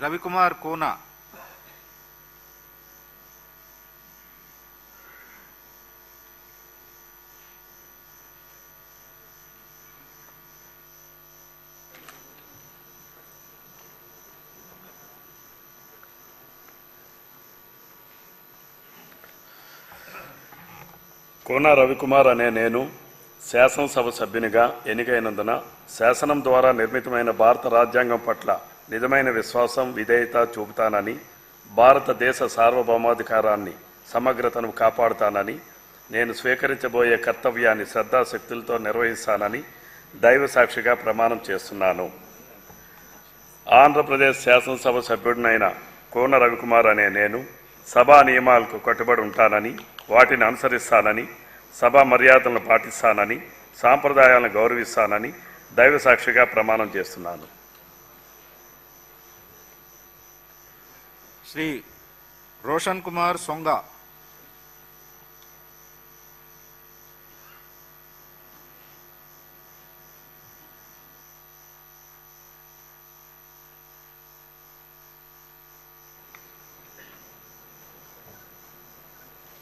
రవికుమార్ కోనా, కోన రవికుమార్ అనే నేను శాసనసభ సభ్యునిగా ఎన్నికైనందున శాసనం ద్వారా నిర్మితమైన భారత రాజ్యాంగం పట్ల నిజమైన విశ్వాసం, విధేయత చూపుతానని, భారతదేశ సార్వభౌమాధికారాన్ని, సమగ్రతను కాపాడుతానని, నేను స్వీకరించబోయే కర్తవ్యాన్ని శ్రద్ధాశక్తులతో నిర్వహిస్తానని దైవ సాక్షిగా ప్రమాణం చేస్తున్నాను. ఆంధ్రప్రదేశ్ శాసనసభ సభ్యుడినైన కోన రవికుమార్ అనే నేను సభా నియమాలకు కట్టుబడి ఉంటానని, వాటిని అనుసరిస్తానని, సభా మర్యాదలను పాటిస్తానని, సాంప్రదాయాలను గౌరవిస్తానని దైవ సాక్షిగా ప్రమాణం చేస్తున్నాను. శ్రీ రోషన్ కుమార్ సొంగ.